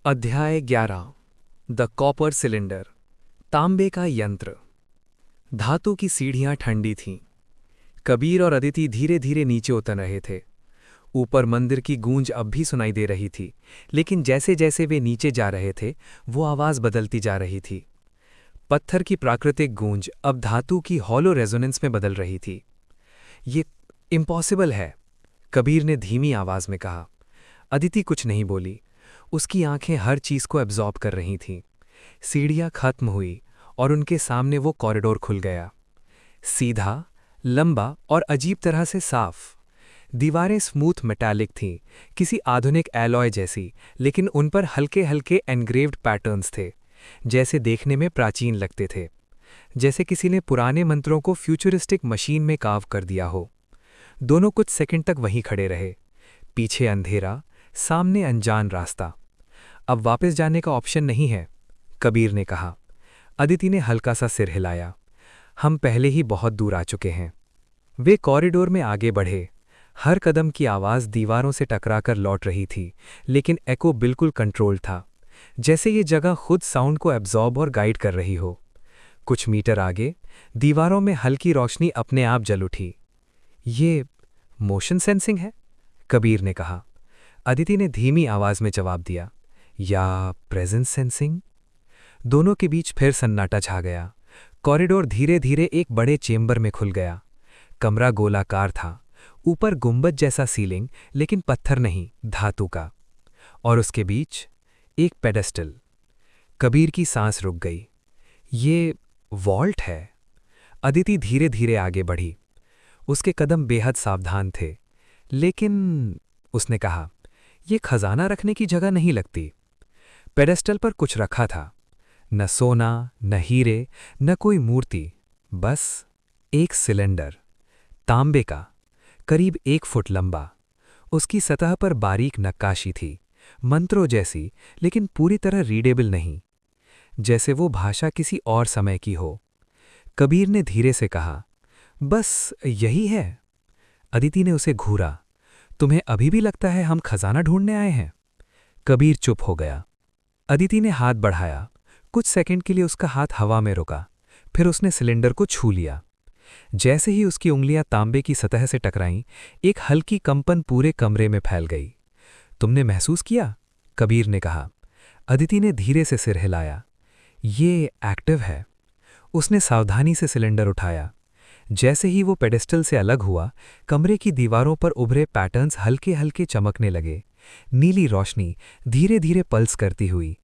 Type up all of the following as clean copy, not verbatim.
अध्याय 11 the copper cylinder. तांबे का यंत्र। धातु की सीढ़ियां ठंडी थीं। कबीर और अदिति धीरे धीरे नीचे उतर रहे थे। ऊपर मंदिर की गूंज अब भी सुनाई दे रही थी, लेकिन जैसे जैसे वे नीचे जा रहे थे वो आवाज बदलती जा रही थी। पत्थर की प्राकृतिक गूंज अब धातु की हॉलो रेजोनेंस में बदल रही थी। ये इम्पॉसिबल है, कबीर ने धीमी आवाज में कहा। अदिति कुछ नहीं बोली। उसकी आंखें हर चीज को एब्जॉर्ब कर रही थीं। सीढ़ियां खत्म हुई और उनके सामने वो कॉरिडोर खुल गया। सीधा, लंबा और अजीब तरह से साफ। दीवारें स्मूथ मेटालिक थीं, किसी आधुनिक एलॉय जैसी, लेकिन उन पर हल्के हल्के एनग्रेव्ड पैटर्न्स थे, जैसे देखने में प्राचीन लगते थे, जैसे किसी ने पुराने मंत्रों को फ्यूचरिस्टिक मशीन में कार्व कर दिया हो। दोनों कुछ सेकंड तक वहीं खड़े रहे। पीछे अंधेरा, सामने अनजान रास्ता। अब वापस जाने का ऑप्शन नहीं है, कबीर ने कहा। अदिति ने हल्का सा सिर हिलाया। हम पहले ही बहुत दूर आ चुके हैं। वे कॉरिडोर में आगे बढ़े। हर कदम की आवाज़ दीवारों से टकराकर लौट रही थी, लेकिन एको बिल्कुल कंट्रोल्ड था, जैसे ये जगह खुद साउंड को एब्जॉर्ब और गाइड कर रही हो। कुछ मीटर आगे दीवारों में हल्की रोशनी अपने आप जल उठी। ये मोशन सेंसिंग है, कबीर ने कहा। अदिति ने धीमी आवाज में जवाब दिया, या प्रेजेंस सेंसिंग। दोनों के बीच फिर सन्नाटा छा गया। कॉरिडोर धीरे धीरे एक बड़े चेंबर में खुल गया। कमरा गोलाकार था, ऊपर गुंबद जैसा सीलिंग, लेकिन पत्थर नहीं, धातु का। और उसके बीच एक पेडेस्टल। कबीर की सांस रुक गई। ये वॉल्ट है। अदिति धीरे धीरे आगे बढ़ी। उसके कदम बेहद सावधान थे। लेकिन उसने कहा, यह खजाना रखने की जगह नहीं लगती। पेडेस्टल पर कुछ रखा था, न सोना, न हीरे, न कोई मूर्ति, बस एक सिलेंडर, तांबे का, करीब 1 फुट लंबा। उसकी सतह पर बारीक नक्काशी थी, मंत्रों जैसी, लेकिन पूरी तरह रीडेबल नहीं, जैसे वो भाषा किसी और समय की हो। कबीर ने धीरे से कहा, बस यही है। अदिति ने उसे घूरा। तुम्हें अभी भी लगता है हम खजाना ढूंढने आए हैं? कबीर चुप हो गया। अदिति ने हाथ बढ़ाया। कुछ सेकंड के लिए उसका हाथ हवा में रुका, फिर उसने सिलेंडर को छू लिया। जैसे ही उसकी उंगलियां तांबे की सतह से टकराईं, एक हल्की कंपन पूरे कमरे में फैल गई। तुमने महसूस किया? कबीर ने कहा। अदिति ने धीरे से सिर हिलाया। ये एक्टिव है। उसने सावधानी से सिलेंडर उठाया। जैसे ही वो पेडेस्टल से अलग हुआ, कमरे की दीवारों पर उभरे पैटर्न्स हल्के हल्के चमकने लगे। नीली रोशनी धीरे धीरे पल्स करती हुई।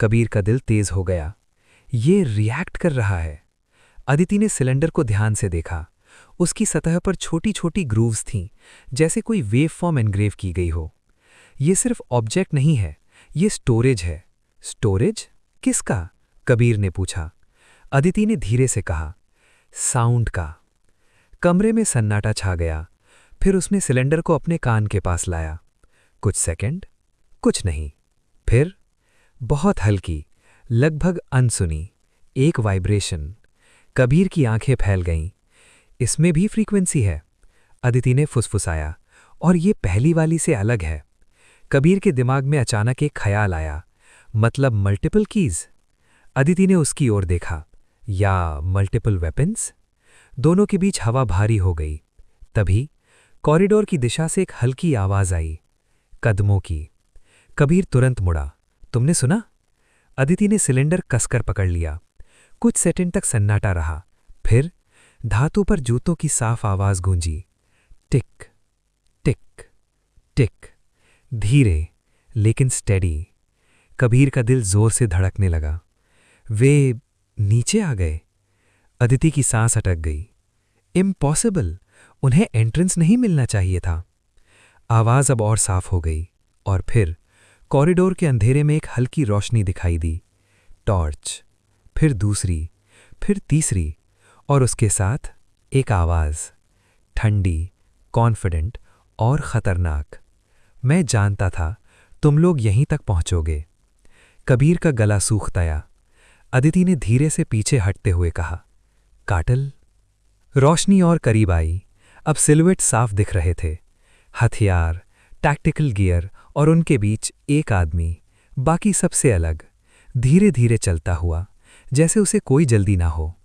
कबीर का दिल तेज हो गया। ये रिएक्ट कर रहा है। अदिति ने सिलेंडर को ध्यान से देखा। उसकी सतह पर छोटी छोटी ग्रूव्स थीं, जैसे कोई वेव फॉर्म एनग्रेव की गई हो। ये सिर्फ ऑब्जेक्ट नहीं है, ये स्टोरेज है। स्टोरेज? किसका? कबीर ने पूछा। अदिति ने धीरे से कहा, साउंड का। कमरे में सन्नाटा छा गया। फिर उसने सिलेंडर को अपने कान के पास लाया। कुछ सेकंड, कुछ नहीं। फिर बहुत हल्की, लगभग अनसुनी, एक वाइब्रेशन। कबीर की आंखें फैल गईं। इसमें भी फ्रीक्वेंसी है, अदिति ने फुसफुसाया, और ये पहली वाली से अलग है। कबीर के दिमाग में अचानक एक ख्याल आया, मतलब मल्टीपल कीज। अदिति ने उसकी ओर देखा, या मल्टीपल वेपन्स। दोनों के बीच हवा भारी हो गई। तभी कॉरिडोर की दिशा से एक हल्की आवाज आई, कदमों की। कबीर तुरंत मुड़ा। तुमने सुना? अदिति ने सिलेंडर कसकर पकड़ लिया। कुछ सेकंड तक सन्नाटा रहा। फिर धातु पर जूतों की साफ आवाज गूंजी, टिक टिक टिक, धीरे लेकिन स्टेडी। कबीर का दिल जोर से धड़कने लगा। वे नीचे आ गए। अदिति की सांस अटक गई। इम्पॉसिबल, उन्हें एंट्रेंस नहीं मिलना चाहिए था। आवाज अब और साफ हो गई, और फिर कॉरिडोर के अंधेरे में एक हल्की रोशनी दिखाई दी। टॉर्च, फिर दूसरी, फिर तीसरी, और उसके साथ एक आवाज, ठंडी, कॉन्फिडेंट और खतरनाक। मैं जानता था तुम लोग यहीं तक पहुंचोगे। कबीर का गला सूख आया। अदिति ने धीरे से पीछे हटते हुए कहा, काटल। रोशनी और करीब आई। अब सिलुएट साफ दिख रहे थे। हथियार, टैक्टिकल गियर, और उनके बीच एक आदमी, बाकी सबसे अलग, धीरे धीरे चलता हुआ, जैसे उसे कोई जल्दी ना हो।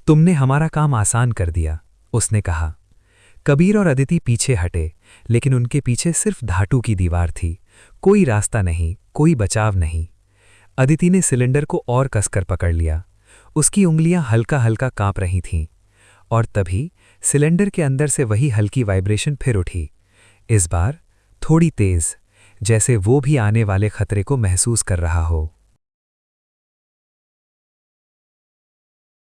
तुमने हमारा काम आसान कर दिया, उसने कहा। कबीर और अदिति पीछे हटे, लेकिन उनके पीछे सिर्फ धातु की दीवार थी, कोई रास्ता नहीं, कोई बचाव नहीं। अदिति ने सिलेंडर को और कसकर पकड़ लिया। उसकी उंगलियां हल्का हल्का कांप रही थीं। और तभी सिलेंडर के अंदर से वही हल्की वाइब्रेशन फिर उठी, इस बार थोड़ी तेज, जैसे वो भी आने वाले खतरे को महसूस कर रहा हो।